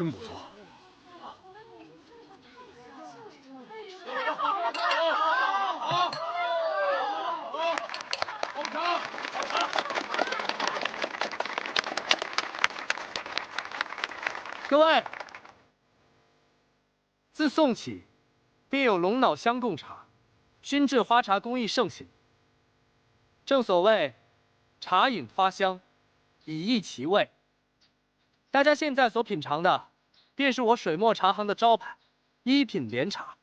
真不错。各位，自宋起，便有龙脑香贡茶，熏制花茶工艺盛行。正所谓，茶饮发香，以益其味。大家现在所品尝的，便是我水墨茶行的招牌——一品莲茶。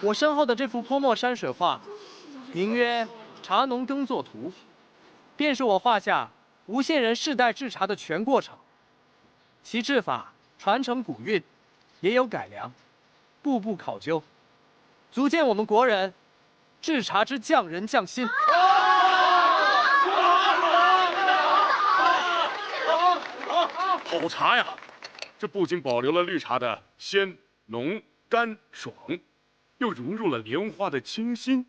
我身后的这幅泼墨山水画，名曰《茶农耕作图》，便是我画下无限人世代制茶的全过程。其制法传承古韵，也有改良，步步考究，足见我们国人制茶之匠人匠心。好茶呀！这不仅保留了绿茶的鲜、浓、甘、爽，又融入了莲花的清新，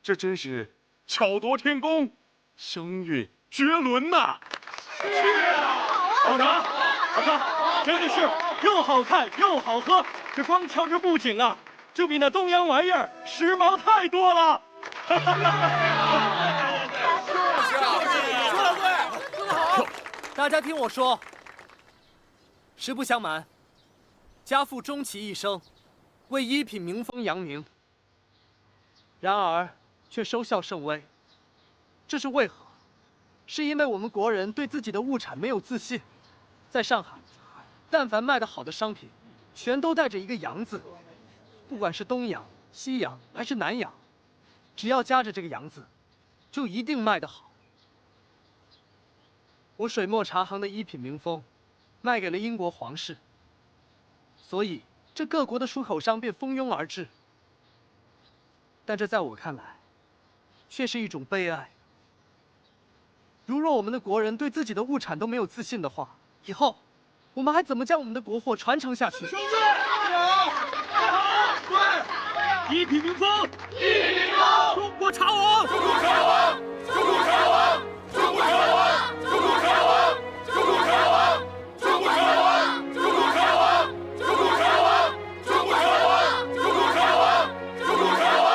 这真是巧夺天工，声韵绝伦呐！是啊，好茶，好茶，真的是又好看又好喝。这光瞧这布景啊，就比那东洋玩意儿时髦太多了。说得对，好。大家听我说，实不相瞒，家父终其一生，为一品名风扬名，然而却收效甚微。这是为何？是因为我们国人对自己的物产没有自信。在上海，但凡卖得好的商品，全都带着一个洋字，不管是东洋、西洋还是南洋，只要夹着这个洋字，就一定卖得好。我水墨茶行的一品名风，卖给了英国皇室，所以这各国的出口商便蜂拥而至。但这在我看来，却是一种悲哀。如若我们的国人对自己的物产都没有自信的话，以后我们还怎么将我们的国货传承下去？兄弟，对，一品名风，一品名风，中国茶王，中国茶王，中国茶王，中国茶王，中国茶王，中国茶王，中国茶王，中国茶王，中国茶王，中国茶王，中国茶王，中国茶王，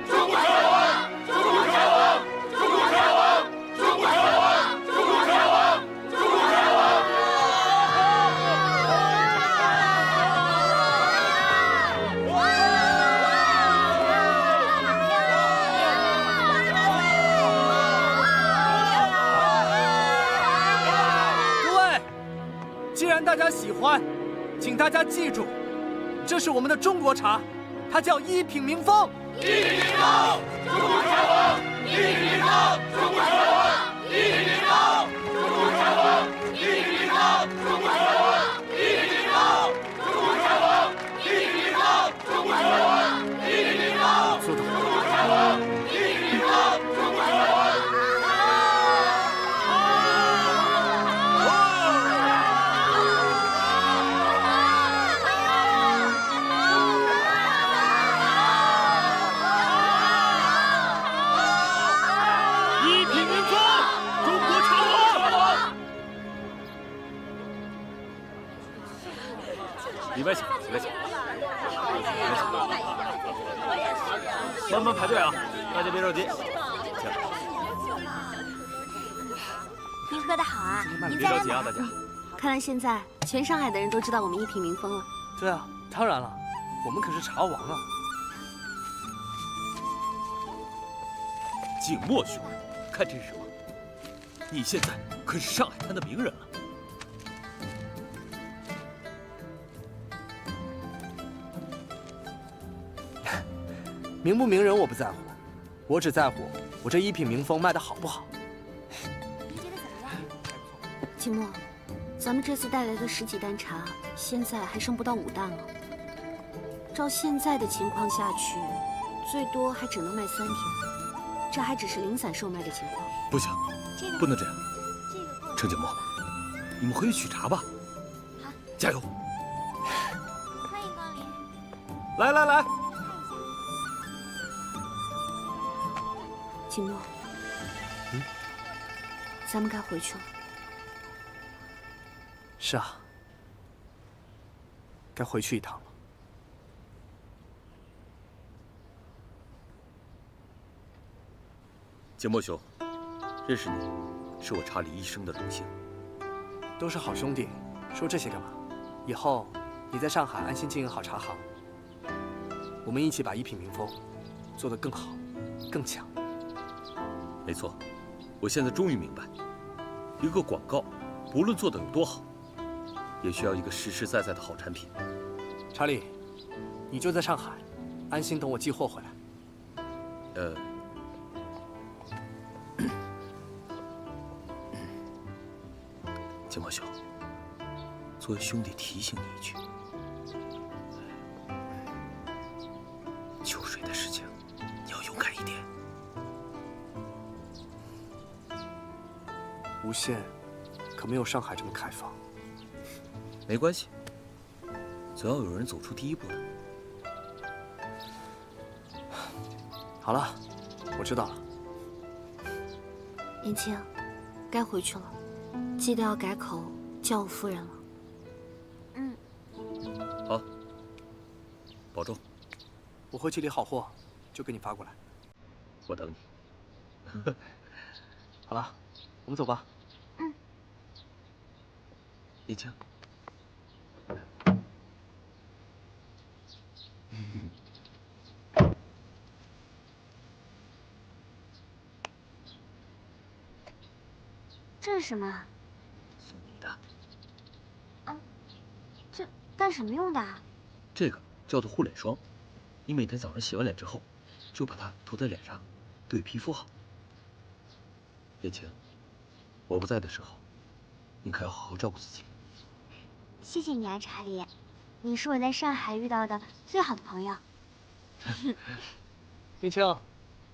中国茶王，中国茶王，中国茶王，中国茶王，中国茶王，中国茶王。既然大家喜欢，请大家记住，这是我们的中国茶，它叫一品名风。一品名风，中国茶王；一品名风，中国茶王；一品名风，中国茶王；一品名风，中国茶王；一品名风，中国茶王；一品名风，中国茶王；一品名风，中国茶王；一品名风，中国茶王。里边请，里边请，慢慢排队啊，大家别着急。您喝的好啊，您别着急啊，大家。看来现在全上海的人都知道我们一品名风了。对啊，当然了，我们可是茶王啊。景墨兄，看这是什么？你现在可是上海滩的名人了。名不名人我不在乎，我只在乎我这一品名风卖得好不好。你觉得怎么样？景墨，咱们这次带来的10几担茶，现在还剩不到5担了。照现在的情况下去，最多还只能卖3天，这还只是零散售卖的情况。不行，不能这样。程景墨，你们回去取茶吧。好，加油！欢迎光临。来来来。景墨，咱们该回去了。是啊，该回去一趟了。景墨兄，认识你，是我查理一生的荣幸。都是好兄弟，说这些干嘛？以后你在上海安心经营好茶行，我们一起把一品民风做得更好、更强。没错，我现在终于明白，一个广告，不论做得有多好，也需要一个实实在在的好产品。查理，你就在上海，安心等我寄货回来。景墨兄，作为兄弟提醒你一句，秋水的事情，你要勇敢一点。无限可没有上海这么开放。没关系，总要有人走出第一步的。好了，我知道了。延青，该回去了，记得要改口叫我夫人了。嗯。好，保重。我回去理好货，就给你发过来。我等你。好了，我们走吧。嗯。叶青。这是什么？送你的。啊，这干什么用的？这个叫做护脸霜，你每天早上洗完脸之后，就把它涂在脸上，对皮肤好。叶青，我不在的时候，你可要好好照顾自己。谢谢你啊，查理，你是我在上海遇到的最好的朋友。冰清，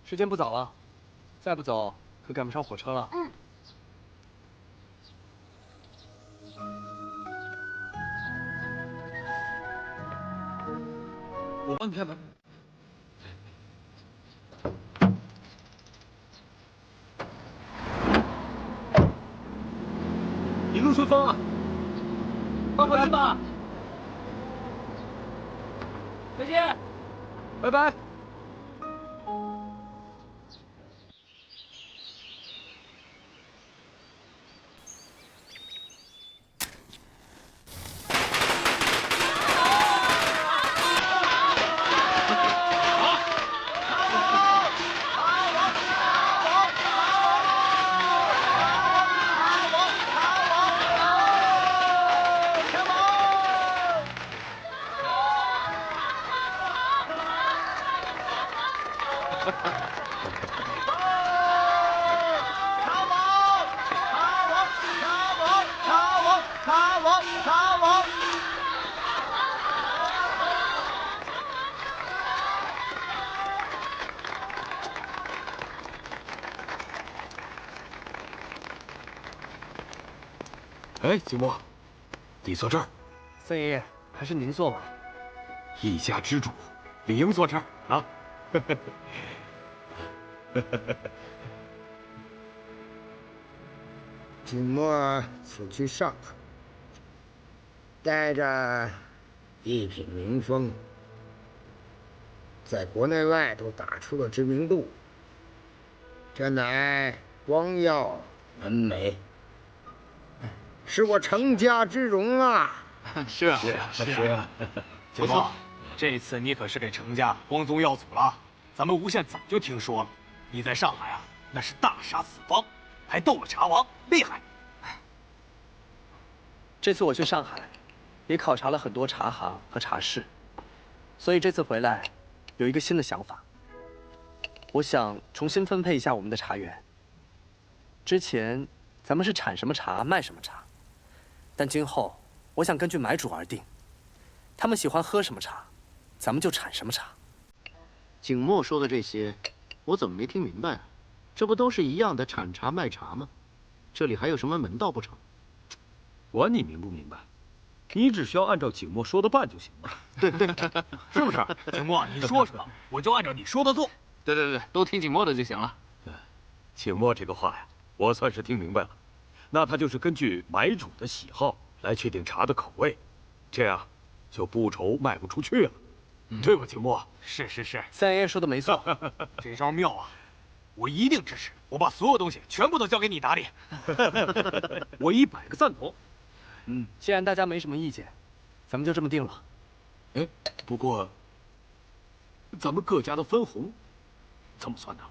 时间不早了，再不走可赶不上火车了。嗯。我帮你开门。一路顺风啊！快回来吧！再见，拜拜。哎，景墨，你坐这儿。三爷爷，还是您坐吧。一家之主，理应坐这儿啊。景墨此去上海，带着一品民风，在国内外都打出了知名度，这乃光耀门楣，是我程家之荣啊！是啊，景墨，这次你可是给程家光宗耀祖了。咱们无限早就听说了，你在上海啊，那是大杀四方，还斗了茶王，厉害。这次我去上海，也考察了很多茶行和茶室，所以这次回来有一个新的想法。我想重新分配一下我们的茶园。之前咱们是产什么茶卖什么茶，但今后我想根据买主而定，他们喜欢喝什么茶，咱们就产什么茶。景墨说的这些，我怎么没听明白啊？这不都是一样的产茶卖茶吗？这里还有什么门道不成？管你明不明白，你只需要按照景墨说的办就行了。对，是不是？景墨，你说什么，我就按照你说的做。对，都听景墨的就行了。景墨这个话呀，我算是听明白了。那他就是根据买主的喜好，来确定茶的口味，这样就不愁卖不出去了，对吧，秦墨？是，三爷爷说的没错，这招妙啊！我一定支持，我把所有东西全部都交给你打理。我100个赞同。既然大家没什么意见，咱们就这么定了。哎，不过咱们各家的分红怎么算呢？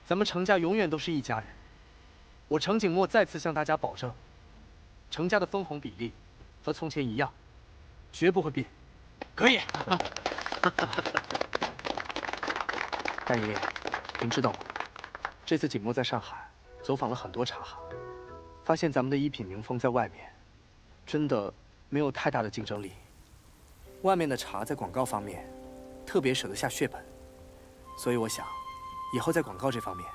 咱们程家永远都是一家人。我程景墨再次向大家保证，程家的分红比例和从前一样，绝不会变。可以。大爷爷，您知道吗？这次景墨在上海走访了很多茶行，发现咱们的一品名风在外面真的没有太大的竞争力。外面的茶在广告方面特别舍得下血本，所以我想，以后在广告这方面，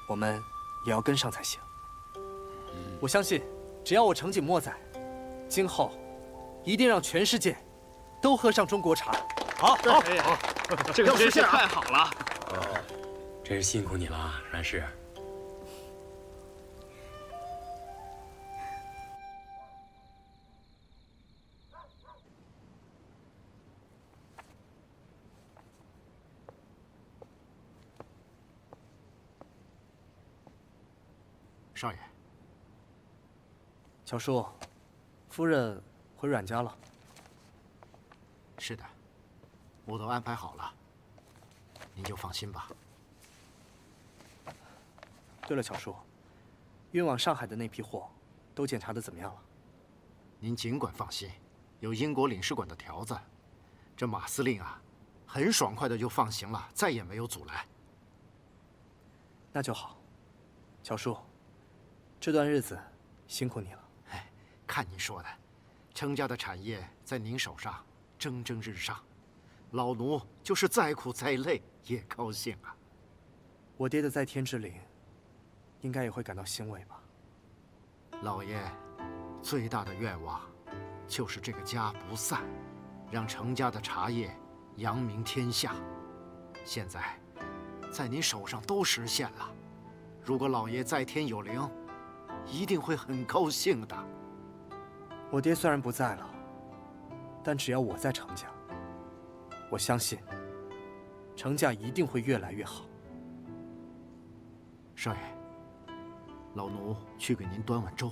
我们也要跟上才行。我相信，只要我程景墨在，今后一定让全世界都喝上中国茶。好，这个真是太好了。真是辛苦你了，阮氏。少爷，乔叔，夫人回阮家了。是的，我都安排好了，您就放心吧。对了，乔叔，运往上海的那批货，都检查的怎么样了？您尽管放心，有英国领事馆的条子，这马司令啊，很爽快的就放行了，再也没有阻拦。那就好，乔叔，这段日子辛苦你了。哎，看您说的，程家的产业在您手上蒸蒸日上，老奴就是再苦再累也高兴啊。我爹的在天之灵，应该也会感到欣慰吧。老爷最大的愿望就是这个家不散，让程家的茶叶扬名天下。现在在您手上都实现了，如果老爷在天有灵，一定会很高兴的。我爹虽然不在了，但只要我在程家，我相信程家一定会越来越好。少爷，老奴去给您端碗粥。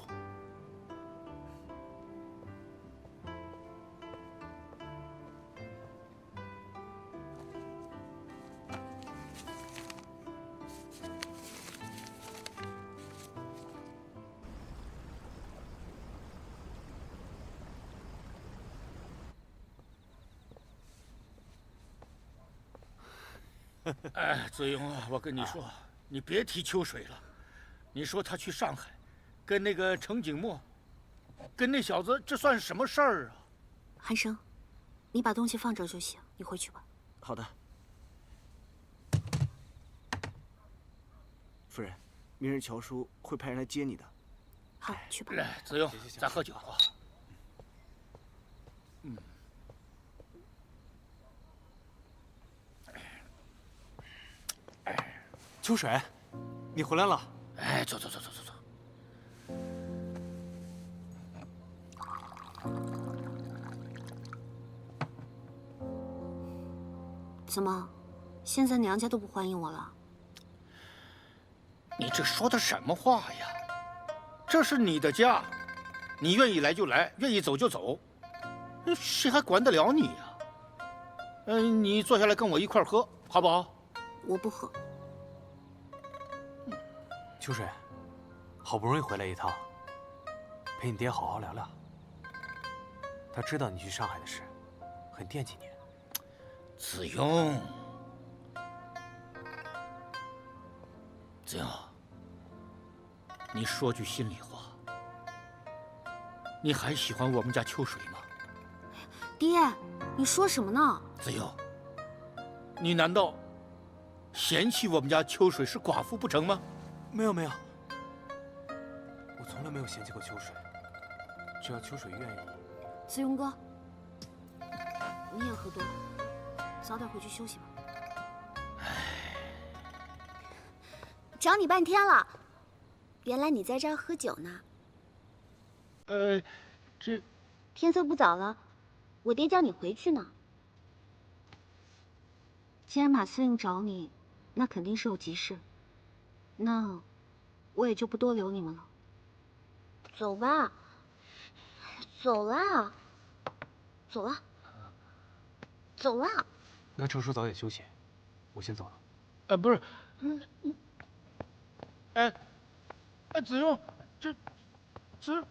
哎，子庸啊，我跟你说，你别提秋水了。你说他去上海，跟那个程景墨，跟那小子，这算是什么事儿啊？韩生，你把东西放这儿就行，你回去吧。好的。夫人，明日乔叔会派人来接你的。好，去吧。来，子庸，咱喝酒啊。秋水，你回来了。哎，走。怎么，现在娘家都不欢迎我了？你这说的什么话呀？这是你的家，你愿意来就来，愿意走就走，谁还管得了你呀？你坐下来跟我一块儿喝，好不好？我不喝。秋水，好不容易回来一趟，陪你爹好好聊聊。他知道你去上海的事，很惦记你。子庸，子庸，你说句心里话，你还喜欢我们家秋水吗？爹，你说什么呢？子庸，你难道嫌弃我们家秋水是寡妇不成吗？没有，我从来没有嫌弃过秋水，只要秋水愿意。子庸哥，你也喝多了，早点回去休息吧。找你半天了，原来你在这儿喝酒呢。天色不早了，我爹叫你回去呢。既然马司令找你，那肯定是有急事。那我也就不多留你们了。走吧，走啦，走啦，走啦。那程叔早点休息，我先走了。不是，子荣，子。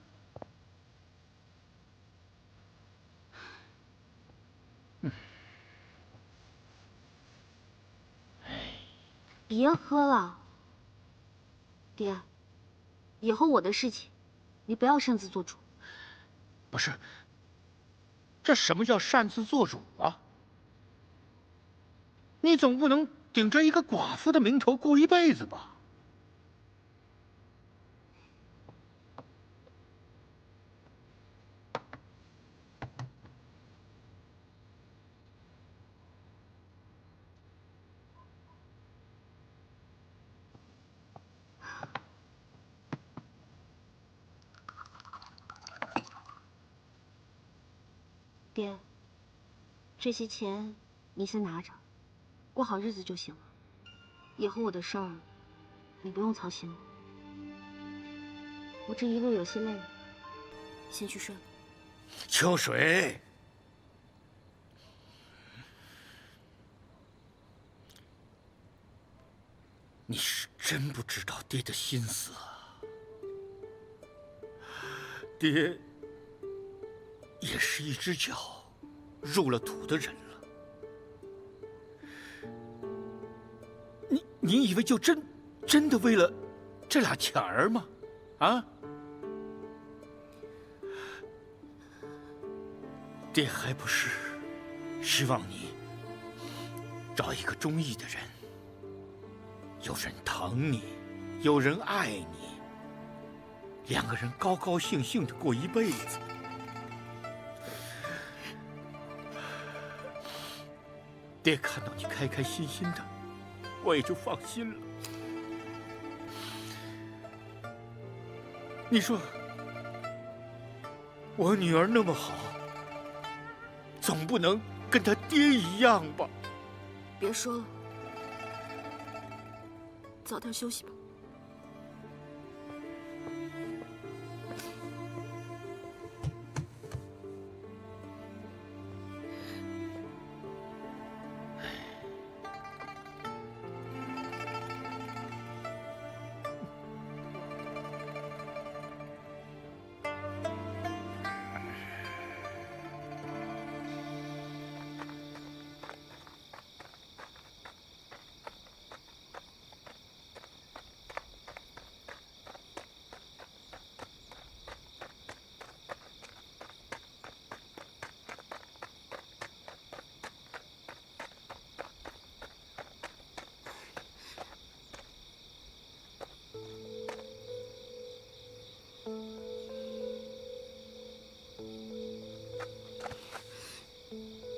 别喝了，爹，以后我的事情，你不要擅自做主。不是，这什么叫擅自做主啊？你总不能顶着一个寡妇的名头过一辈子吧？爹，这些钱你先拿着，过好日子就行了。以后我的事儿，你不用操心了。我这一路有些累了，先去睡了。秋水，你是真不知道爹的心思啊！爹也是一只脚入了土的人了。你以为就真的为了这俩钱儿吗？啊？爹还不是希望你找一个中意的人，有人疼你，有人爱你，两个人高高兴兴的过一辈子。爹看到你开开心心的，我也就放心了。你说，我女儿那么好，总不能跟她爹一样吧？别说了，早点休息吧。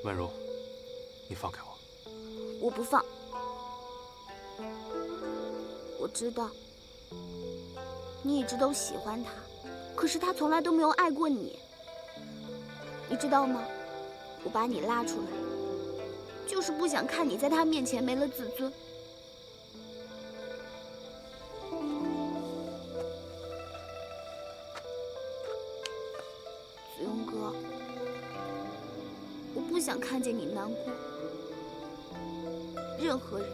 婉如，你放开我！我不放。我知道你一直都喜欢他，可是他从来都没有爱过你。你知道吗？我把你拉出来，就是不想看你在他面前没了自尊。子庸哥，我不想看见你难过。任何人，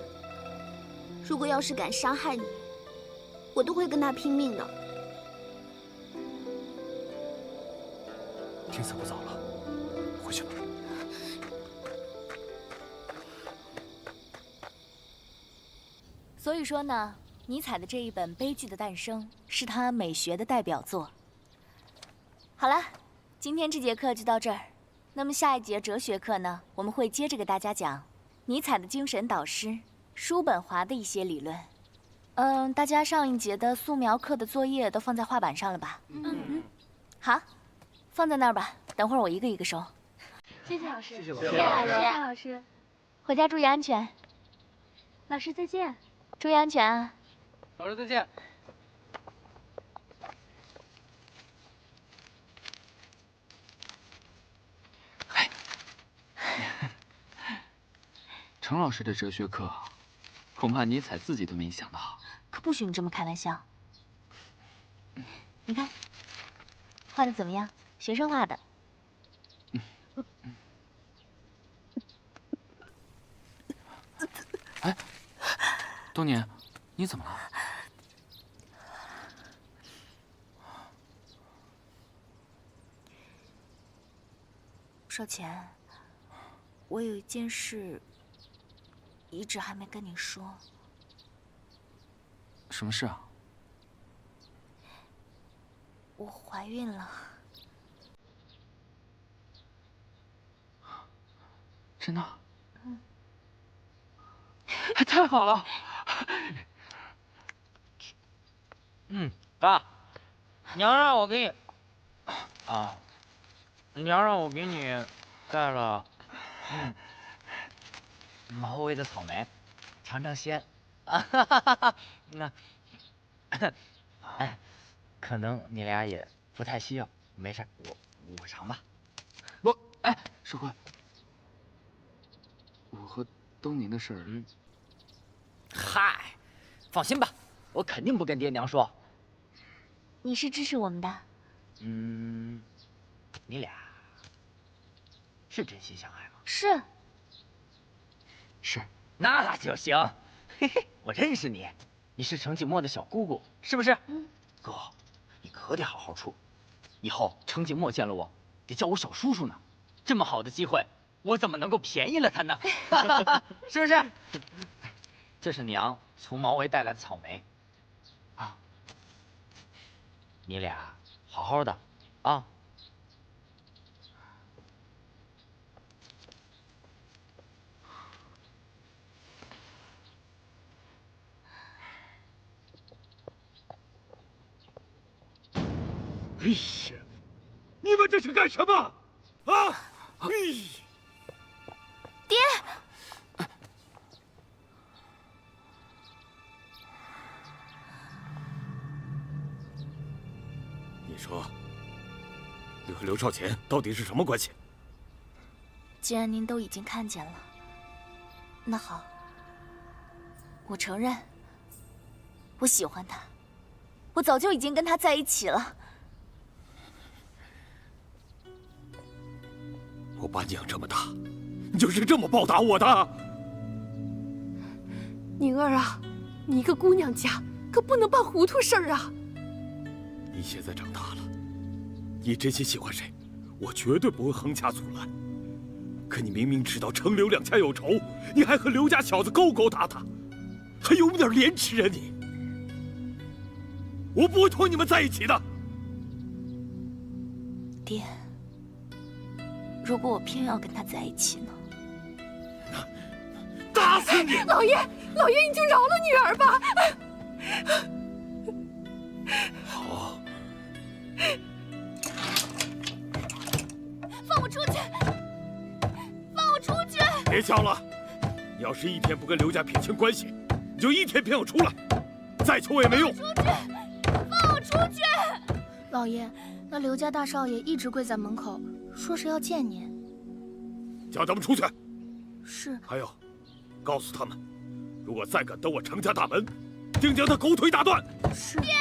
如果要是敢伤害你，我都会跟他拼命的。天色不早了，回去吧。所以说呢，尼采的这一本《悲剧的诞生》是他美学的代表作。好了，今天这节课就到这儿。那么下一节哲学课呢，我们会接着给大家讲尼采的精神导师叔本华的一些理论。大家上一节的素描课的作业都放在画板上了吧？好，放在那儿吧，等会儿我一个一个收。谢谢老师，谢谢老师，回家注意安全。老师再见。注意安全啊！老师再见。程老师的哲学课，恐怕尼采自己都没想到。可不许你这么开玩笑。你看，画的怎么样？学生画的。哎，东尼，你怎么了？少钱，我有一件事一直还没跟你说。什么事啊？我怀孕了。真的？嗯。太好了！爸，娘让我给你带了某味的草莓，尝尝鲜。那，哎，可能你俩也不太需要，没事，我尝吧。不，哎，少贵，我和东宁的事儿，嗨，放心吧，我肯定不跟爹娘说。你是支持我们的？你俩是真心相爱吗？是。是。那就行。嘿嘿，我认识你，你是程启墨的小姑姑，是不是？哥，你可得好好处，以后程启墨见了我，得叫我小叔叔呢。这么好的机会，我怎么能够便宜了他呢？是不是？这是娘从毛维带来的草莓，啊，你俩好好的啊。哎呀，你们这是干什么？啊！哎！爹！你说，你和刘少乾到底是什么关系？既然您都已经看见了，那好，我承认，我喜欢他，我早就已经跟他在一起了。我把你养这么大，你就是这么报答我的？宁儿啊，你一个姑娘家可不能办糊涂事儿啊！你现在长大了，你真心喜欢谁，我绝对不会横加阻拦。可你明明知道程刘两家有仇，你还和刘家小子勾勾搭搭，还有没点廉耻啊你？我不会同你们在一起的。爹，如果我偏要跟他在一起呢？打死你！老爷，老爷，你就饶了女儿吧。好。放我出去！放我出去！别叫了！你要是一天不跟刘家撇清关系，你就一天别想出来，再求我也没用。出去！放我出去！老爷，那刘家大少爷一直跪在门口，说是要见您。叫他们出去。是。还有，告诉他们，如果再敢登我程家大门，定将他狗腿打断。是。爹。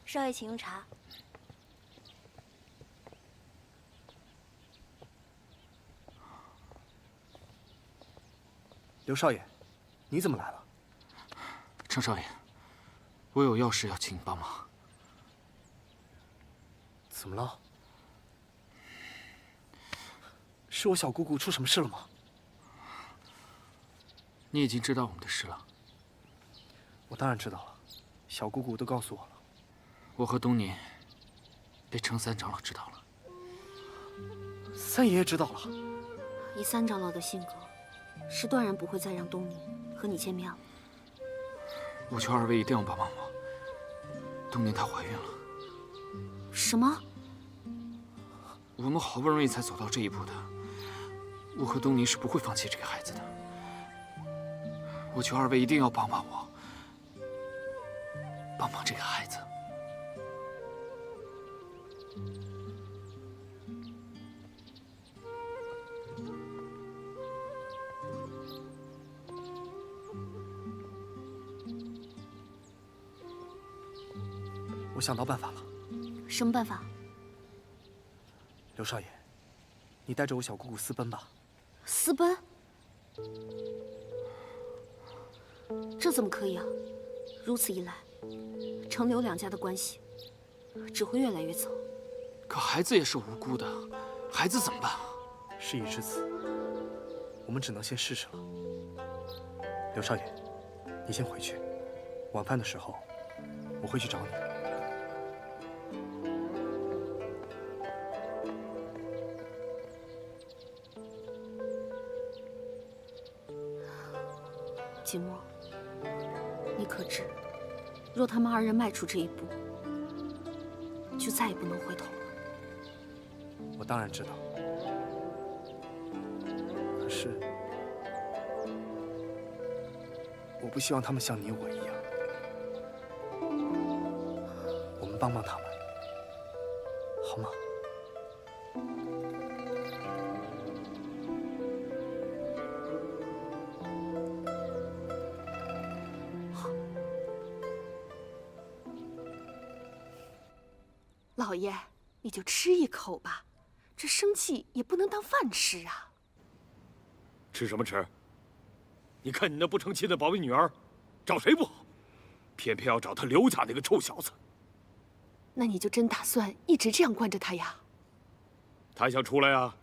少爷，请用茶。刘少爷，你怎么来了？程少爷，我有要事要请你帮忙。怎么了？是我小姑姑出什么事了吗？你已经知道我们的事了。我当然知道了，小姑姑都告诉我了。我和东尼被程三长老知道了。三爷爷知道了。以三长老的性格，是断然不会再让东尼和你见面了。我求二位一定要帮帮我。东尼她怀孕了。什么？我们好不容易才走到这一步的，我和东尼是不会放弃这个孩子的。我求二位一定要帮帮我，帮帮这个孩子。我想到办法了。什么办法？刘少爷，你带着我小姑姑私奔吧。私奔？这怎么可以啊？如此一来，程刘两家的关系只会越来越糟。可孩子也是无辜的，孩子怎么办啊？事已至此，我们只能先试试了。刘少爷，你先回去，晚饭的时候我会去找你。季墨，你可知，若他们二人迈出这一步，就再也不能回头了。我当然知道，可是我不希望他们像你我一样。我们帮帮他们，好吗？老爷，你就吃一口吧，这生气也不能当饭吃啊。吃什么吃？你看你那不成器的宝贝女儿，找谁不好，偏偏要找他刘家那个臭小子。那你就真打算一直这样惯着他呀？他想出来啊，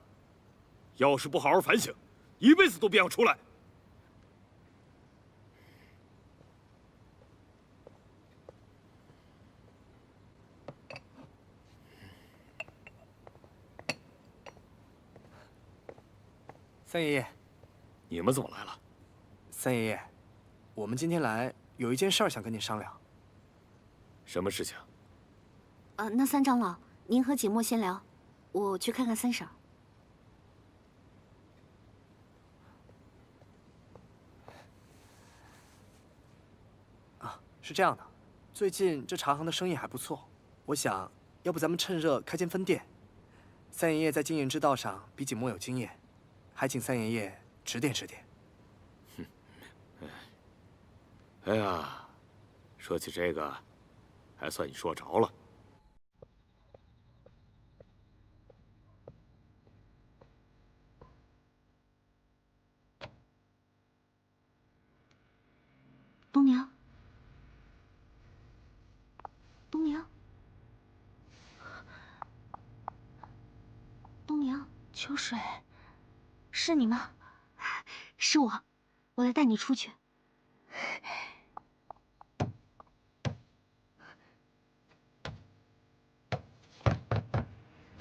要是不好好反省，一辈子都别想出来。三爷爷，你们怎么来了？三爷爷，我们今天来有一件事儿想跟您商量。什么事情？那三长老，您和景墨先聊，我去看看三婶。是这样的，最近这茶行的生意还不错，我想，要不咱们趁热开间分店。三爷爷在经营之道上比景墨有经验，还请三爷爷指点指点。哎呀，说起这个，还算你说着了。东娘，东娘，东娘，秋水，是你吗？是我，我来带你出去。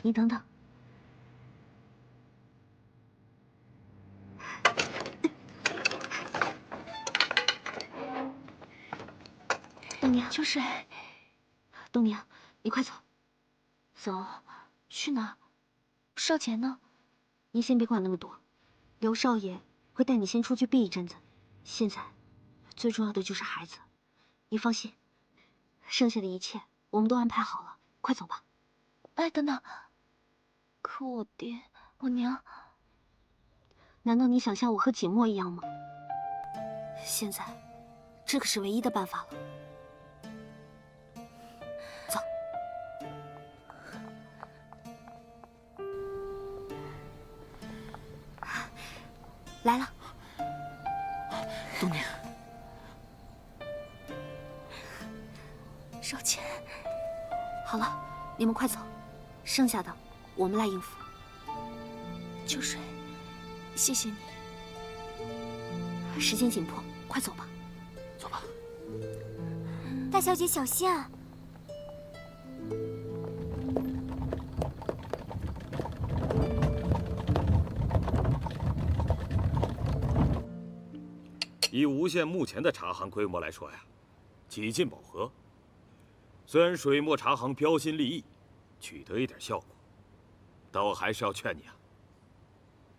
你等等。东娘，秋水，东娘，你快走。走，去哪？少钱呢？你先别管那么多，刘少爷会带你先出去避一阵子。现在，最重要的就是孩子，你放心，剩下的一切我们都安排好了。快走吧。哎，等等。可我爹，我娘，难道你想像我和景墨一样吗？现在，这可是唯一的办法了。走。来了。东娘，少钱。好了，你们快走，剩下的我们来应付。秋水，谢谢你。时间紧迫，快走吧。走吧。大小姐小心啊！以吴县目前的茶行规模来说呀，几近饱和。虽然水墨茶行标新立异，取得一点效果，但我还是要劝你啊，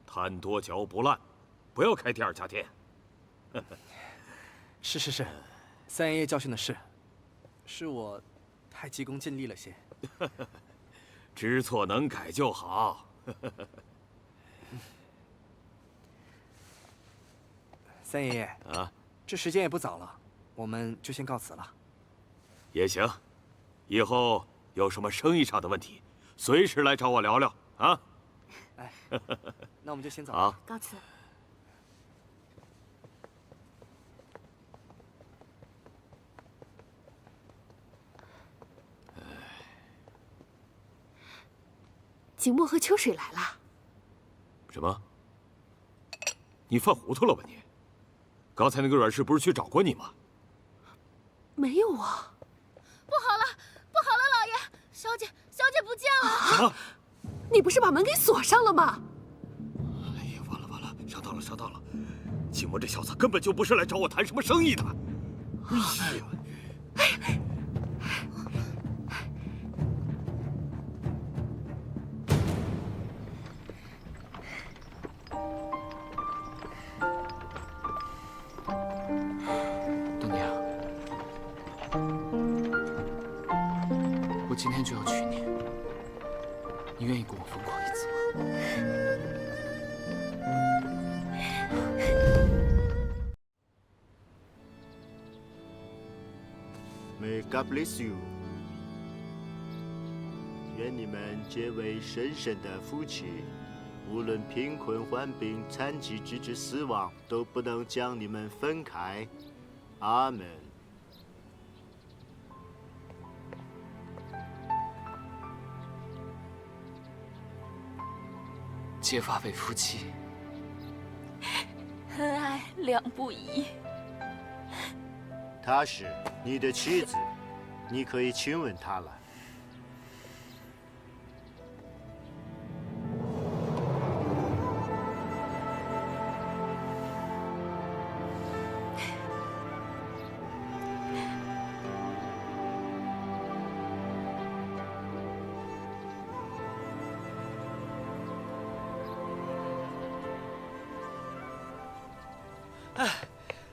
贪多嚼不烂，不要开第二家店。是，三爷爷教训的是我太急功近利了些。知错能改就好。三爷爷啊，这时间也不早了，我们就先告辞了。也行，以后有什么生意上的问题，随时来找我聊聊啊。哎，那我们就先走了。好，告辞。景墨和秋水来了。什么？你犯糊涂了吧你？刚才那个阮氏不是去找过你吗？没有啊。不好了，老爷，小姐不见了。什么？你不是把门给锁上了吗？哎呀，完了，上当了！景墨这小子根本就不是来找我谈什么生意的。哎呀！冬娘，我今天就要娶你，你愿意跟我疯狂一次吗？ May God bless you。愿你们结为神圣的夫妻，无论贫困、患病、残疾，直至死亡，都不能将你们分开。阿门。结发为夫妻，恩爱两不疑。 她是你的妻子，你可以亲吻她了。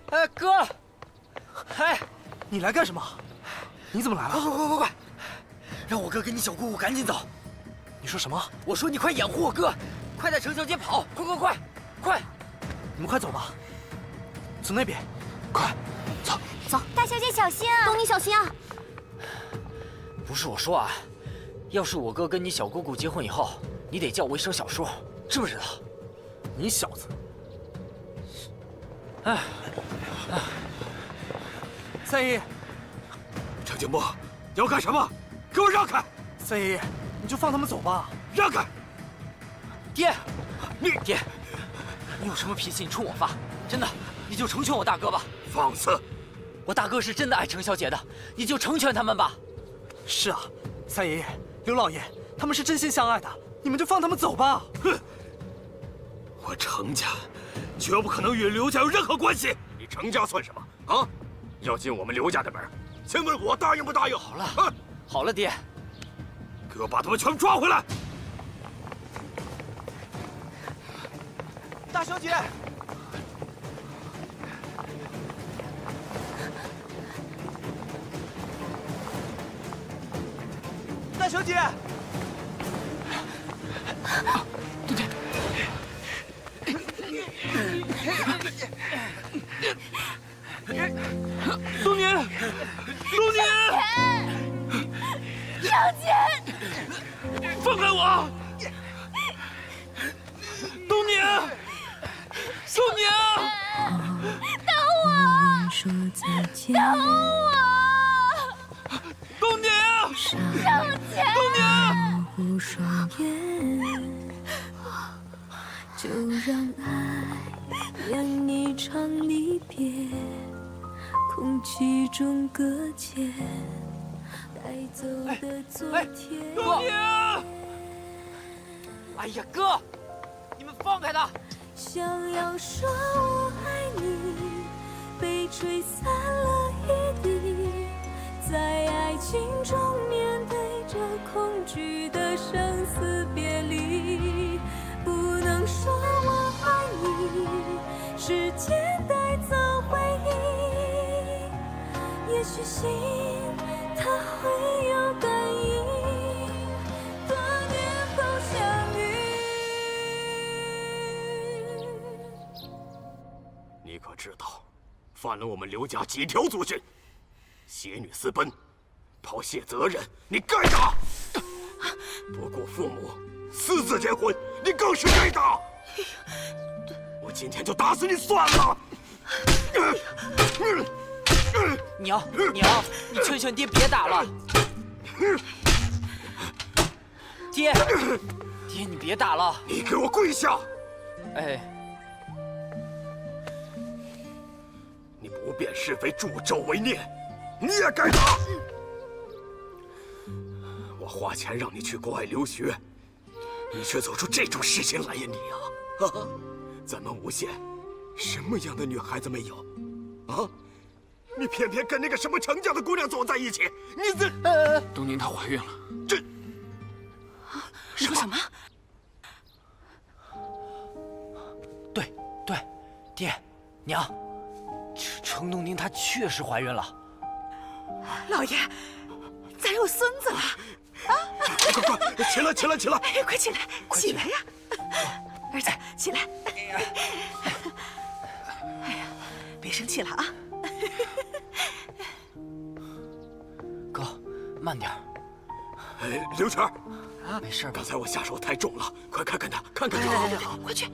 哎，哥！哎，你来干什么？你怎么来了？快！让我哥跟你小姑姑赶紧走。你说什么？我说你快掩护我哥，快在城桥街跑！快！你们快走吧，走那边，快走！大小姐小心啊！东尼小心啊！不是我说啊，要是我哥跟你小姑姑结婚以后，你得叫我一声小叔，知不知道？你小子！哎。 三爷爷，程景墨，你要干什么？给我让开！三爷爷，你就放他们走吧。让开！爹，爹，你有什么脾气你冲我发，真的，你就成全我大哥吧。放肆！我大哥是真的爱程小姐的，你就成全他们吧。是啊，三爷爷、刘老爷，他们是真心相爱的，你们就放他们走吧。哼！我程家绝不可能与刘家有任何关系。你程家算什么啊？ 要进我们刘家的门，先问我答应不答应？好了，好了，爹，给我把他们全抓回来！大小姐，大小姐，冬天，冬年，小姐，放开我！冬年，等我！冬年，小姐，红双眼，就让爱让一场离别，空气中搁浅，带走的昨天。哥！哎呀，哥，你们放开他！想要说我爱你，被吹散了一地，在爱情中面对着恐惧的生死别离，不能说我爱你，时间带走回忆。许心它会有感应，多年后相遇。你可知道，犯了我们刘家几条祖训？携女私奔，抛卸责任，你该打；不顾父母，私自结婚，你更是该打。我今天就打死你算了。娘，你劝劝爹别打了。爹，你别打了。你给我跪下！哎，你不辨是非，助纣为虐，你也该打。我花钱让你去国外留学，你却做出这种事情来呀你啊！咱们吴县什么样的女孩子没有？啊！你偏偏跟那个什么程家的姑娘走在一起，你这……东宁她怀孕了。这……你说什么？对，爹，娘，程东宁她确实怀孕了。老爷，咱有孙子了！啊！快，起来！哎，快起来，起来呀！儿子，起来！哎呀，别生气了啊！哥，慢点。刘全，没事吧？刚才我下手太重了，快看看他，看看他。好，快去！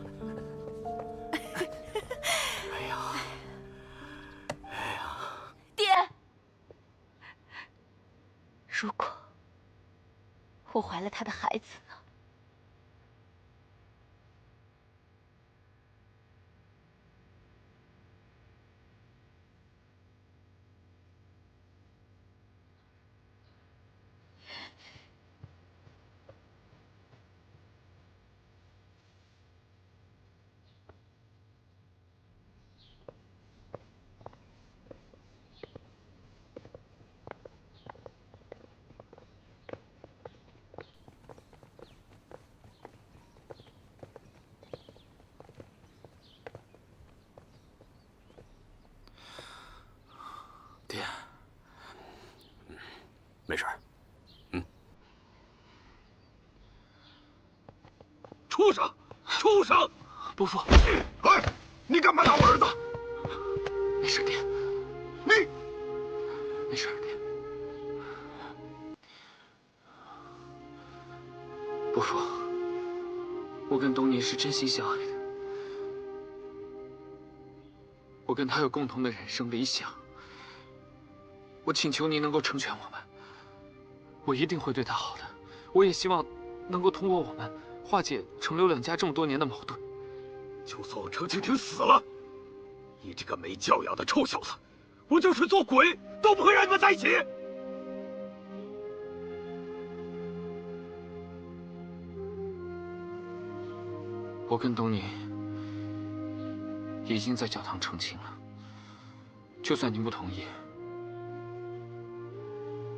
爹，如果我怀了他的孩子呢？爹，没事。畜生！伯父，哎，你干嘛打我儿子？没事，爹。你没事，爹。伯父，我跟东宁是真心相爱的，我跟他有共同的人生理想。我请求您能够成全我们，我一定会对他好的。我也希望能够通过我们化解程刘两家这么多年的矛盾。就算我程蜻蜓死了，你这个没教养的臭小子，我就是做鬼都不会让你们在一起。我跟东宁已经在教堂成亲了，就算您不同意，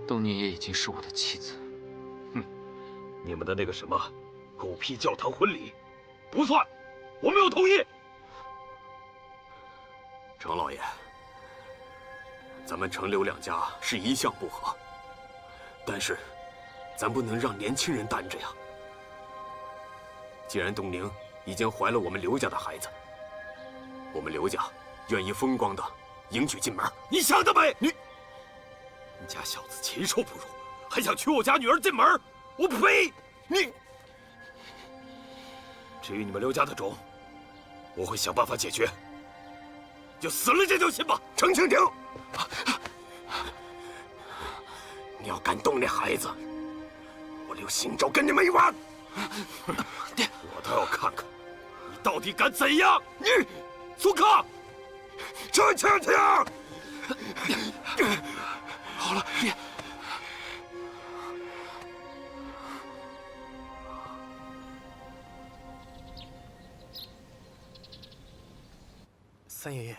东宁也已经是我的妻子。你们的那个什么狗屁教堂婚礼不算，我没有同意。程老爷，咱们程刘两家是一向不和，但是咱不能让年轻人担着呀。既然东宁已经怀了我们刘家的孩子，我们刘家愿意风光的迎娶进门，你想得美！你家小子禽兽不如，还想娶我家女儿进门，我呸！你。至于你们刘家的种，我会想办法解决。就死了这条心吧，程蜻蜓！你要敢动那孩子，我刘新州跟你没完！爹，我倒要看看你到底敢怎样！你，苏克，程蜻蜓！好了，爹。三爷爷，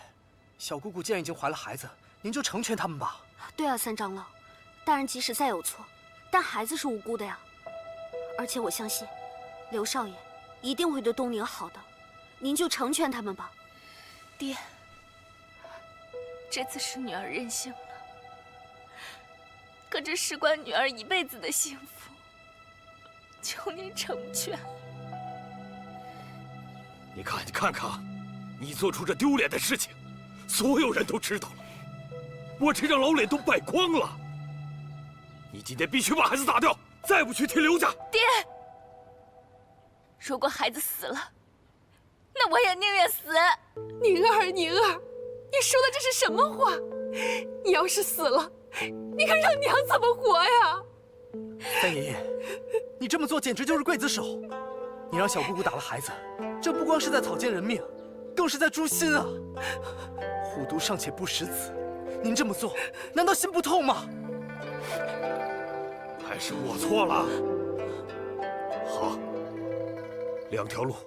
小姑姑既然已经怀了孩子，您就成全他们吧。对啊，三长老，大人即使再有错，但孩子是无辜的呀。而且我相信，刘少爷一定会对东宁好的，您就成全他们吧。爹，这次是女儿任性了，可这事关女儿一辈子的幸福，求您成全。你看看，你做出这丢脸的事情，所有人都知道了，我这张老脸都败光了。你今天必须把孩子打掉，再不去替刘家。爹，如果孩子死了，那我也宁愿死。宁儿，你说的这是什么话？你要是死了，你可让娘怎么活呀？三爷爷，你这么做简直就是刽子手！你让小姑姑打了孩子，这不光是在草菅人命，更是在诛心啊！虎毒尚且不食子，您这么做，难道心不痛吗？还是我错了。好，2条路，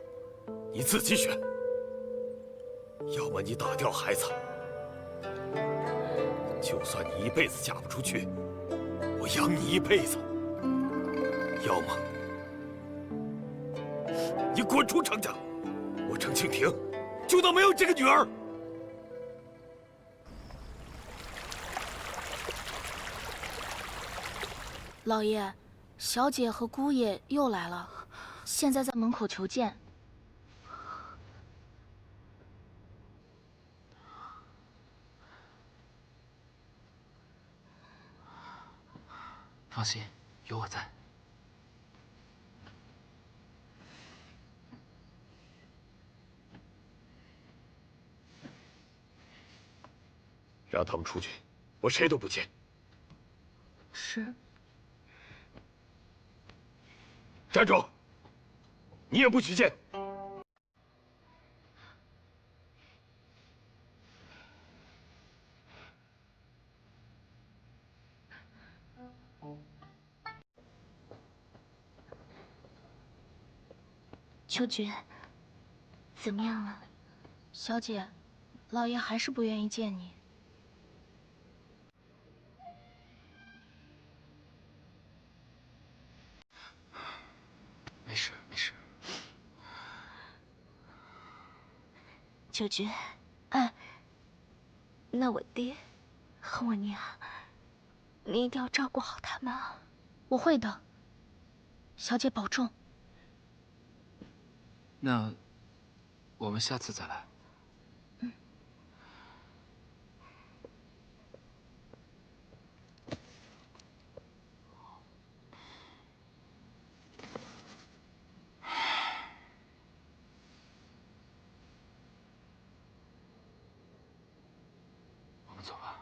你自己选。要么你打掉孩子，就算你一辈子嫁不出去，我养你一辈子；要么你滚出程家，我程庆亭就当没有这个女儿。老爷，小姐和姑爷又来了，现在在门口求见。放心，有我在。让他们出去，我谁都不见。是。站住！你也不许见。秋菊，怎么样了？小姐，老爷还是不愿意见你。没事，没事。秋菊，那我爹和我娘，你一定要照顾好他们啊！我会的，小姐保重。那我们下次再来。我们走吧。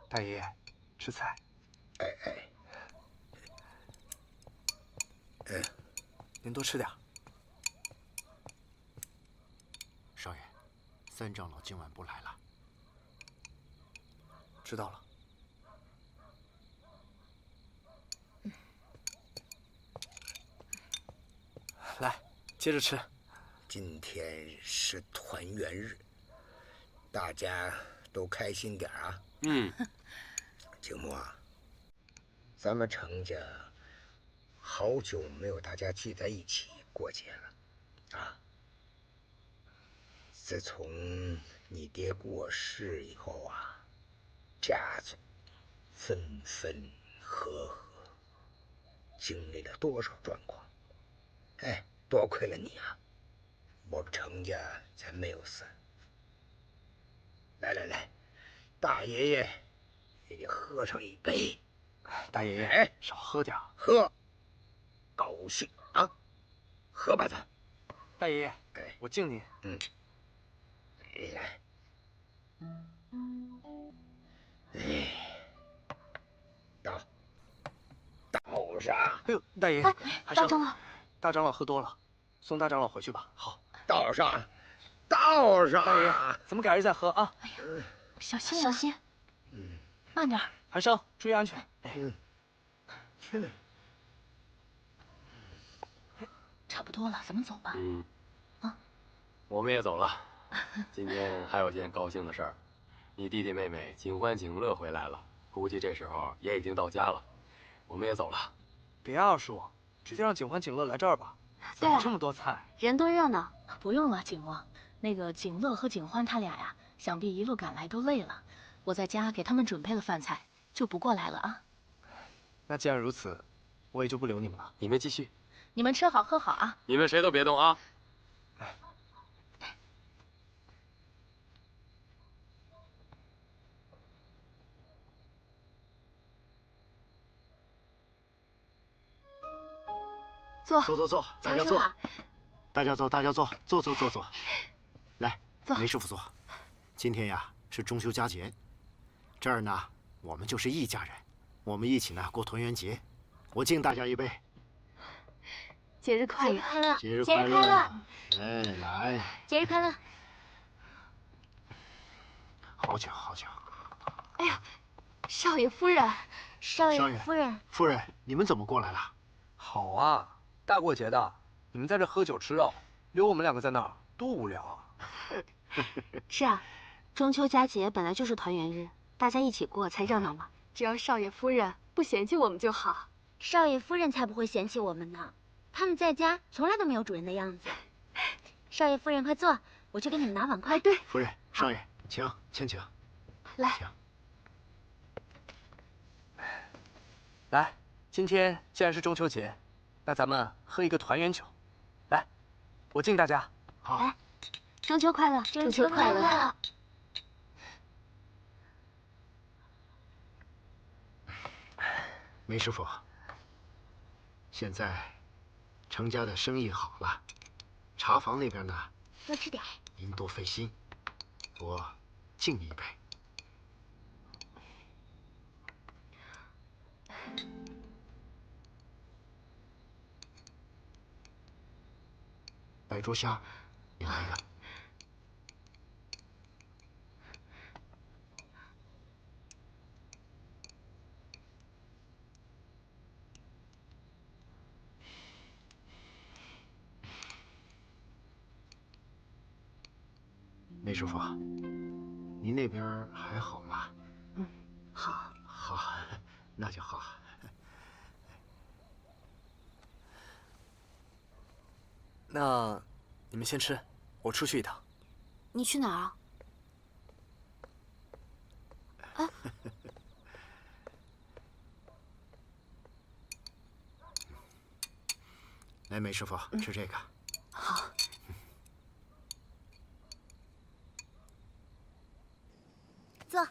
大爷爷，吃菜。您多吃点。少爷，3长老今晚不来了。知道了。来，接着吃。今天是团圆日，大家都开心点啊！景墨啊，咱们程家好久没有大家聚在一起过节了啊！自从你爹过世以后啊，家族分分合合，经历了多少状况？哎，多亏了你啊，我们程家才没有散。来，大爷爷给你喝上一杯。大爷爷，少喝点。喝，高兴啊！喝吧，咱。大爷爷，我敬您。来。倒上。哎呦，大爷爷，大长老，大长老喝多了，送大长老回去吧。好，倒上。大爷爷，咱们改日再喝啊。小心，小心。慢点。韩生，注意安全。差不多了，咱们走吧。我们也走了。今天还有件高兴的事儿，你弟弟妹妹景欢、景乐回来了，估计这时候也已经到家了。我们也走了。别啊，叔，直接让景欢、景乐来这儿吧。对啊，这么多菜，人多热闹。不用了，景乐。那个景乐和景欢他俩呀，想必一路赶来都累了。我在家给他们准备了饭菜，就不过来了啊。那既然如此，我也就不留你们了。你们继续。你们吃好喝好啊。你们谁都别动啊。坐，大家坐，大家坐，大家坐，坐。来，梅师傅坐。今天呀是中秋佳节，这儿呢我们就是一家人，我们一起呢过团圆节。我敬大家一杯。节日快乐！节日快乐！哎，来，节日快乐！好酒，好酒。哎呀，少爷夫人，少爷夫人，你们怎么过来了？好啊，大过节的，你们在这喝酒吃肉，留我们两个在那儿多无聊啊！是啊，中秋佳节本来就是团圆日，大家一起过才热闹嘛。只要少爷夫人不嫌弃我们就好。少爷夫人才不会嫌弃我们呢，他们在家从来都没有主人的样子。少爷夫人快坐，我去给你们拿碗筷。对，夫人，少爷，请。来，来，今天既然是中秋节，那咱们喝一个团圆酒。来，我敬大家。好，来，中秋快乐！中秋快乐！梅师傅，现在程家的生意好了，茶房那边呢，多吃点。您多费心，我敬你一杯。白灼虾，你来一个。梅师傅，您那边还好吗？好，那就好。那你们先吃，我出去一趟。你去哪儿啊？哎，来，梅师傅，吃这个。好。坐。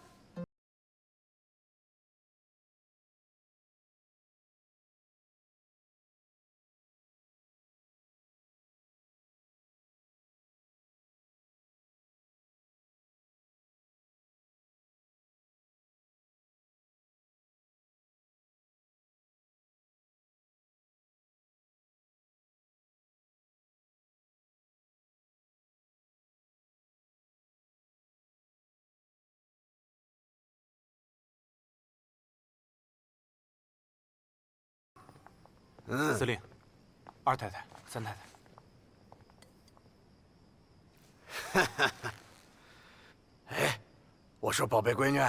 司令，二太太，三太太。哎，我说宝贝闺女，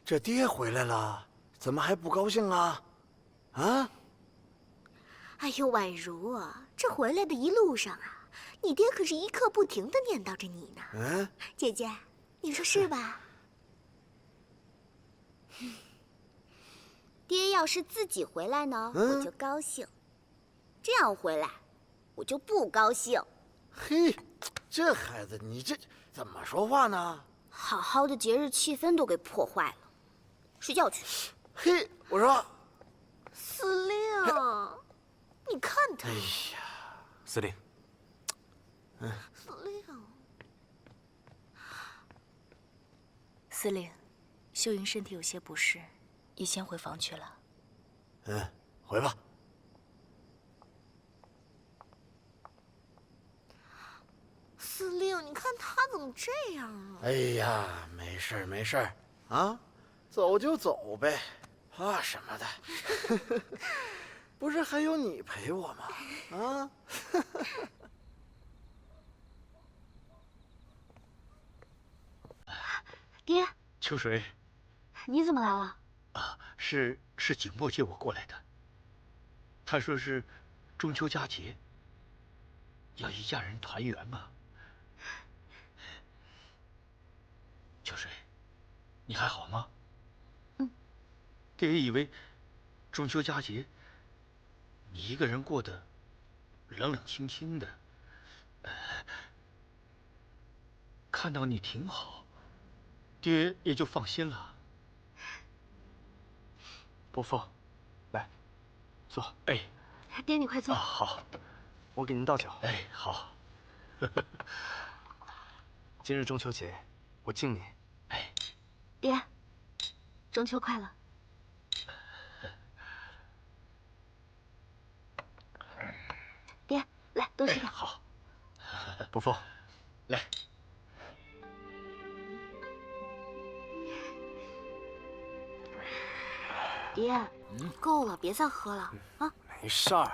这爹回来了，怎么还不高兴啊？啊？哎呦，宛如啊，这回来的一路上啊，你爹可是一刻不停的念叨着你呢。嗯，姐姐，你说是吧？爹要是自己回来呢，我就高兴；这样回来，我就不高兴。嘿，这孩子，你这怎么说话呢？好好的节日气氛都给破坏了，睡觉去。嘿，我说，司令，你看他。哎呀，司令。司令。司令，秀云身体有些不适。你先回房去了。回吧。司令，你看他怎么这样啊？哎呀，没事儿啊，走就走呗，怕什么的？不是还有你陪我吗？啊？爹，秋水，你怎么来了？是景墨接我过来的。他说是中秋佳节，要一家人团圆嘛。秋水，你还好吗？爹以为中秋佳节你一个人过得冷冷清清的，看到你挺好，爹也就放心了。伯父，来，坐。哎，爹，你快坐。好，我给您倒酒。哎，好。今日中秋节，我敬您。哎，爹，中秋快乐。爹，来多吃点。好。伯父，来。爹，够了，别再喝了啊！没事儿。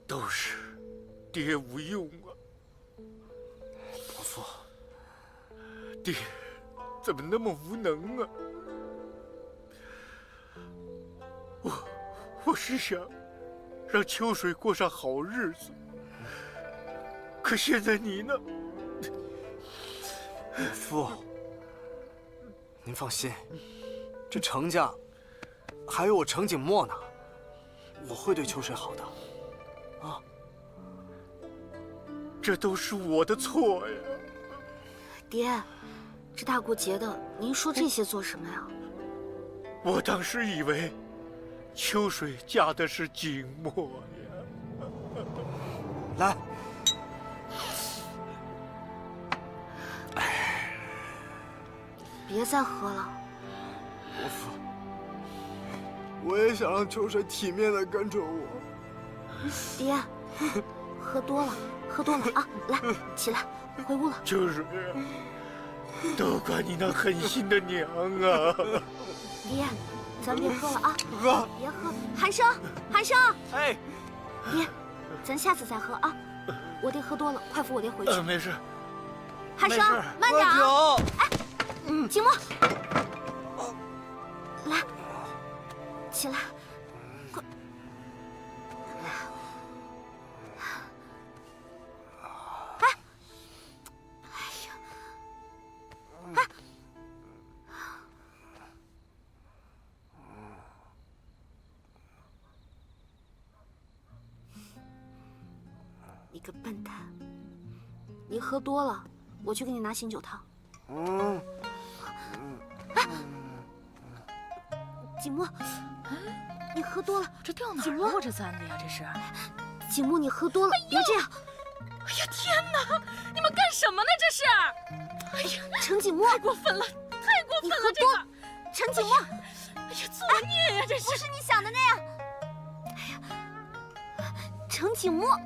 都是爹无用啊！伯父，爹怎么那么无能啊？我是想让秋水过上好日子。可现在你呢？伯父，您放心，这程家还有我程景墨呢，我会对秋水好的。啊，这都是我的错呀！爹，这大过节的，您说这些做什么呀？我当时以为秋水嫁的是景墨呀。来。别再喝了，伯父，我也想让秋水体面的跟着我。爹，喝多了啊！来，起来，回屋了。秋水啊，都怪你那狠心的娘啊！爹，咱别喝了啊！喝，别喝。寒生，哎，爹，咱下次再喝啊！我爹喝多了，快扶我爹回去。没事。寒生，慢点啊！哎。景墨，来，起来，快！哎，哎，你个笨蛋！你喝多了，我去给你拿醒酒汤。景墨，你喝多了，这掉哪儿了？我这簪子呀，这是。景墨，你喝多了，别这样。哎呀天哪！你们干什么呢？这是！哎呀，程景墨，太过分了，太过分了！这个，程景墨，哎呀，作孽呀！这是。不是你想的那样。哎呀，程景墨。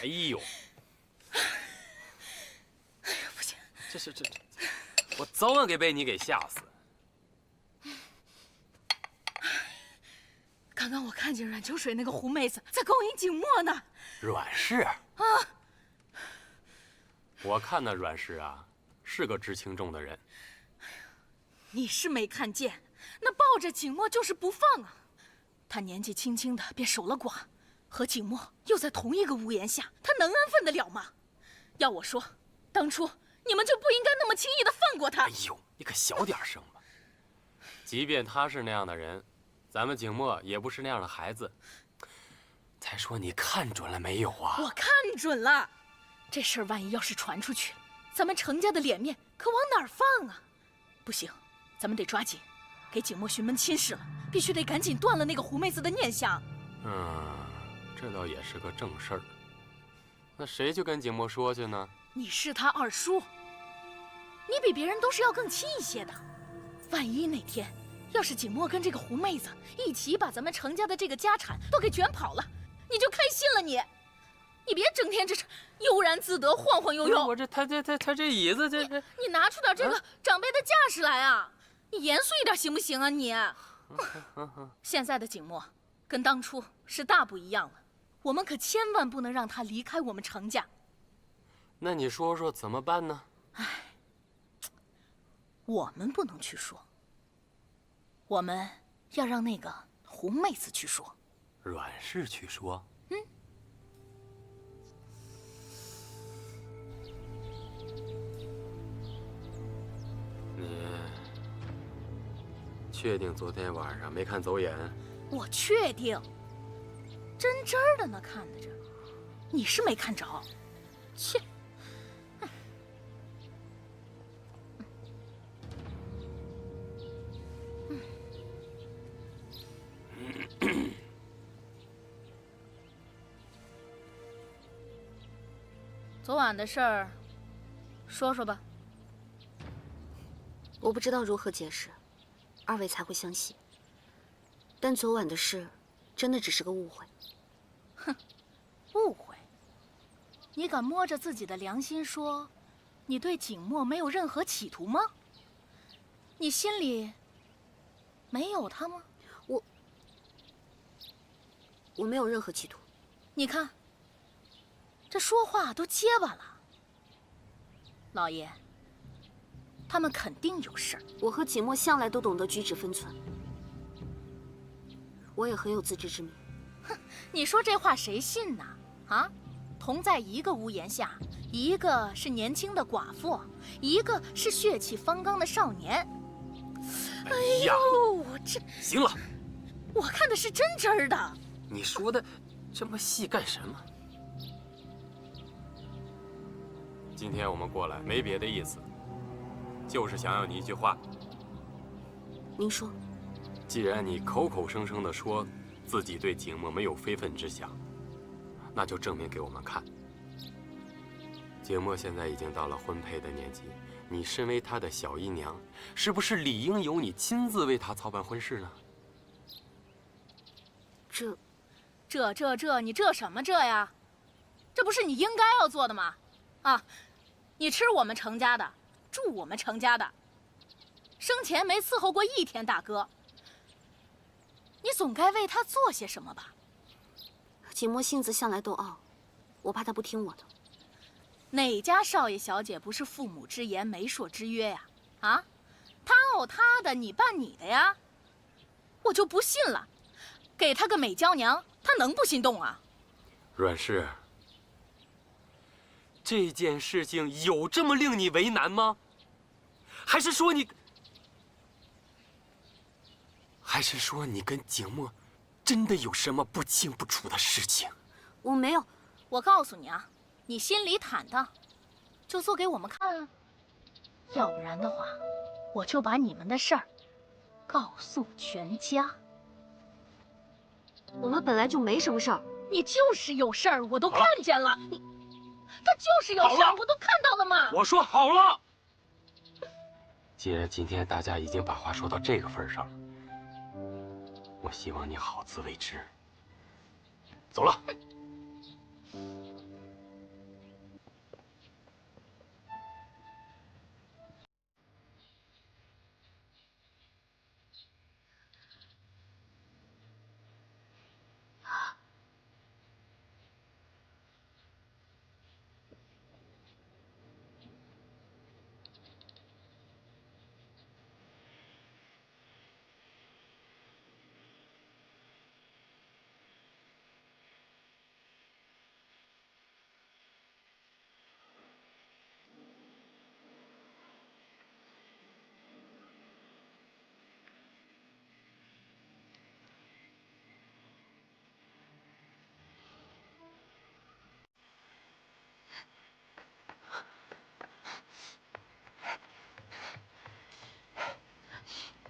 哎呦！哎呀，不行！这，我早晚给被你给吓死。刚刚我看见阮秋水那个狐妹子在勾引景墨呢。阮氏啊！我看那阮氏啊，是个知轻重的人。你是没看见，那抱着景墨就是不放啊！他年纪轻轻的便守了寡。和景墨又在同一个屋檐下，他能安分得了吗？要我说，当初你们就不应该那么轻易的放过他。哎呦，你可小点声吧！即便他是那样的人，咱们景墨也不是那样的孩子。再说你看准了没有啊？我看准了，这事儿万一要是传出去，咱们程家的脸面可往哪儿放啊？不行，咱们得抓紧，给景墨寻门亲事了，必须得赶紧断了那个狐妹子的念想。这倒也是个正事儿。那谁去跟景墨说去呢？你是他二叔，你比别人都是要更亲一些的。万一哪天要是景墨跟这个狐妹子一起把咱们程家的这个家产都给卷跑了，你就开心了你。你别整天这是悠然自得，晃晃悠悠。我这他这椅子你拿出点这个长辈的架势来啊！你严肃一点行不行啊你？现在的景墨跟当初是大不一样了，我们可千万不能让他离开我们程家。那你说说怎么办呢？我们不能去说，我们要让那个狐妹子去说。阮氏去说？你确定昨天晚上没看走眼？我确定，真真儿的呢，看得着。你是没看着，切！昨晚的事儿，说说吧。我不知道如何解释，二位才会相信。但昨晚的事，真的只是个误会。哼，误会？你敢摸着自己的良心说，你对景墨没有任何企图吗？你心里没有他吗？我没有任何企图。你看，这说话都结巴了。老爷，他们肯定有事儿。我和景墨向来都懂得举止分寸，我也很有自知之明。哼，你说这话谁信呢？啊，同在一个屋檐下，一个是年轻的寡妇，一个是血气方刚的少年。哎呦，我这行了，我看的是真真儿的。你说的这么细干什么？今天我们过来没别的意思，就是想要你一句话。您说。既然你口口声声地说自己对景墨没有非分之想，那就证明给我们看。景墨现在已经到了婚配的年纪，你身为他的小姨娘，是不是理应由你亲自为他操办婚事呢？这，你这什么这呀？这不是你应该要做的吗？啊，你吃我们程家的，住我们程家的，生前没伺候过一天大哥，你总该为他做些什么吧？景墨性子向来都傲，我怕他不听我的。哪家少爷小姐不是父母之言，媒妁之约呀？啊，他傲他的，你办你的呀？我就不信了，给他个美娇娘，他能不心动啊？阮氏，这件事情有这么令你为难吗？还是说你跟景墨真的有什么不清不楚的事情？我没有。我告诉你啊，你心里坦荡，就做给我们看啊。要不然的话，我就把你们的事儿告诉全家。我们本来就没什么事儿。你就是有事儿，我都看见了。他就是有事儿，我都看到了嘛。我说好了。既然今天大家已经把话说到这个份上了，我希望你好自为之。走了。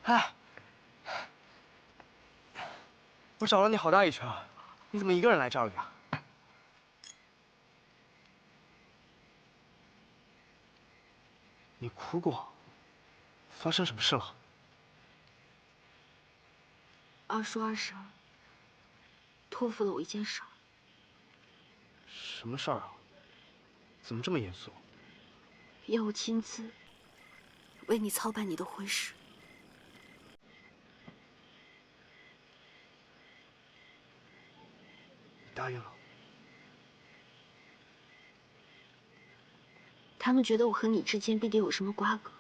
哎，我找了你好大一圈，你怎么一个人来这儿了呀？你哭过？发生什么事了？二叔二婶托付了我一件事儿。什么事儿啊？怎么这么严肃？要我亲自为你操办你的婚事。你答应了？他们觉得我和你之间必定有什么瓜葛，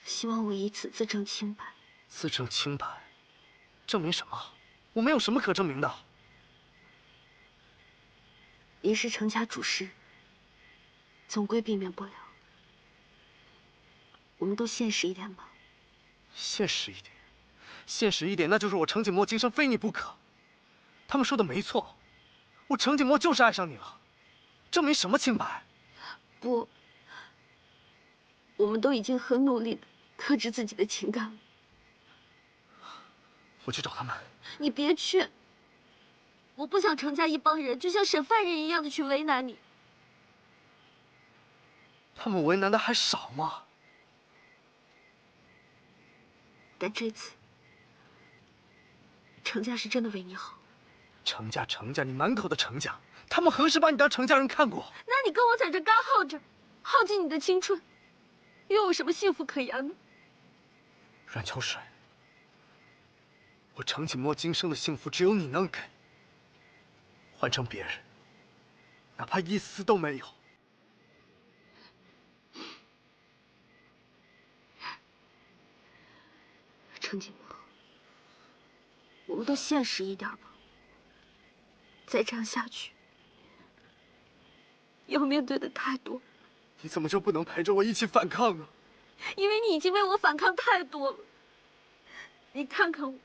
希望我以此自证清白。自证清白？证明什么？我没有什么可证明的。你是程家主事，总归避免不了。我们都现实一点吧。现实一点，现实一点，那就是我程景墨今生非你不可。他们说的没错，我程景墨就是爱上你了，证明什么清白？不，我们都已经很努力的克制自己的情感了。我去找他们。你别去，我不想程家一帮人就像审犯人一样的去为难你。他们为难的还少吗？但这次，程家是真的为你好。程家，你满口的程家，他们何时把你当程家人看过？那你跟我在这干耗着，耗尽你的青春，又有什么幸福可言呢？阮秋水，我程景墨今生的幸福只有你能给，换成别人，哪怕一丝都没有。程景墨，我们都现实一点吧。再这样下去，要面对的太多。你怎么就不能陪着我一起反抗呢？因为你已经为我反抗太多了。你看看我，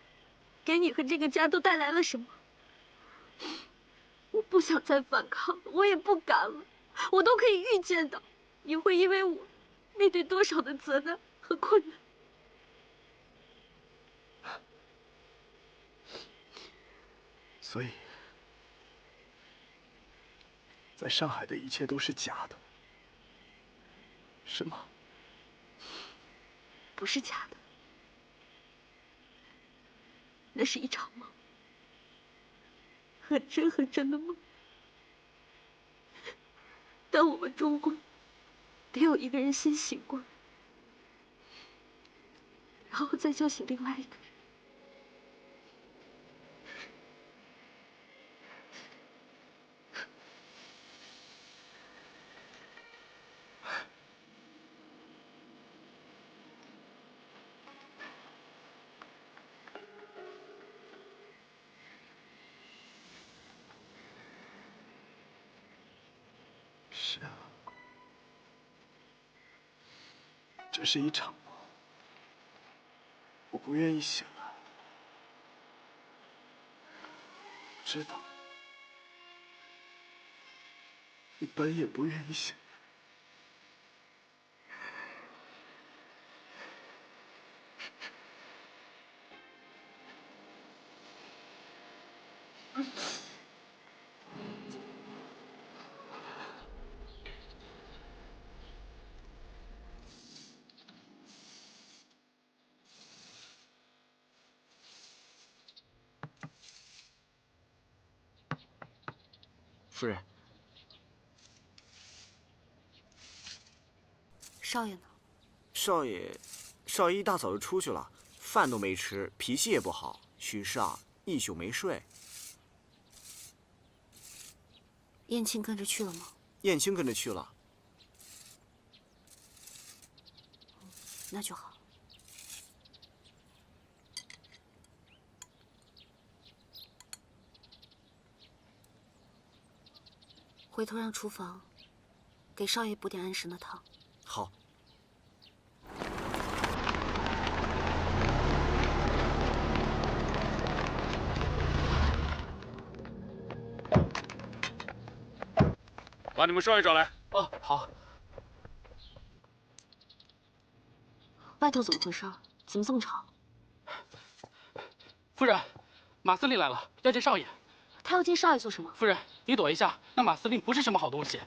给你和这个家都带来了什么？我不想再反抗了，我也不敢了。我都可以预见到，你会因为我面对多少的责难和困难。所以，在上海的一切都是假的，是吗？不是假的，那是一场梦，很真很真的梦。但我们终归得有一个人先醒过来，然后再叫醒另外一个人。是啊，这是一场梦，我不愿意醒来。知道，你本也不愿意醒。夫人，少爷呢？少爷一大早就出去了，饭都没吃，脾气也不好，许是一宿没睡。燕青跟着去了吗？燕青跟着去了。那就好。回头让厨房给少爷补点安神的汤。好。把你们少爷找来。哦，好。外头怎么回事？怎么这么吵？夫人，马司令来了，要见少爷。他要见少爷做什么？夫人，你躲一下，那马司令不是什么好东西。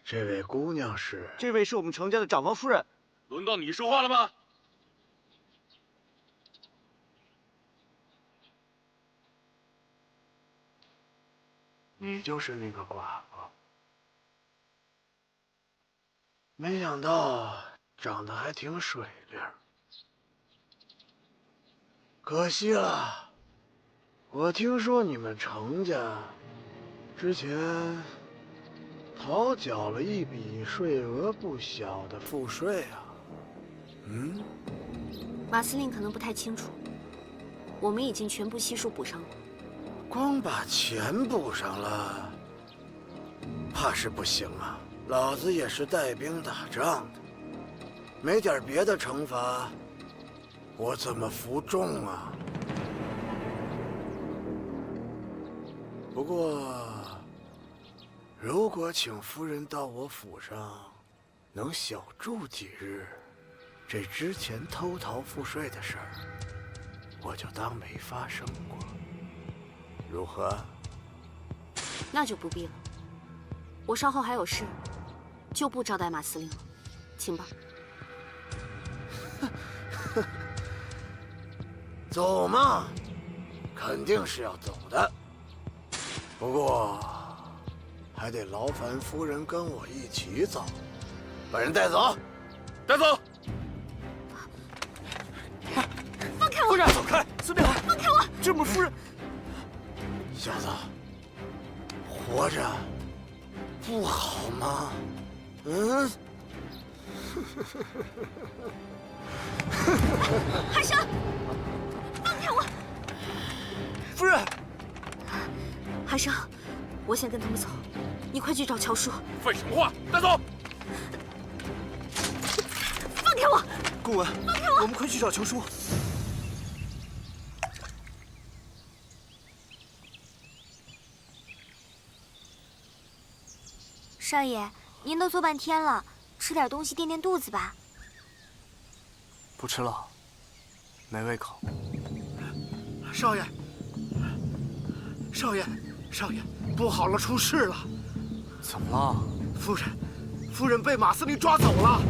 这位姑娘是？这位是我们程家的长房夫人。轮到你说话了吗？你就是那个寡妇。没想到长得还挺水灵。可惜了，我听说你们程家之前讨缴了一笔税额不小的赋税啊。马司令可能不太清楚，我们已经全部悉数补上了。光把钱补上了，怕是不行啊。老子也是带兵打仗的，没点别的惩罚，我怎么服众啊？不过，如果请夫人到我府上，能小住几日，这之前偷逃赋税的事儿，我就当没发生过。如何？那就不必了，我稍后还有事，就不招待马司令了，请吧。走嘛，肯定是要走的。不过，还得劳烦夫人跟我一起走，把人带走，带走。放开我！夫人，走开！司令，放开我！这么夫人，小子，活着不好吗？海生，放开我！夫人，海生，我先跟他们走，你快去找乔叔。废什么话，带走！放开我！公文，放开我！我们快去找球叔。少爷，您都坐半天了，吃点东西垫垫肚子吧。不吃了，没胃口。少爷，少爷，少爷，不好了，出事了！怎么了？夫人被马司令抓走了。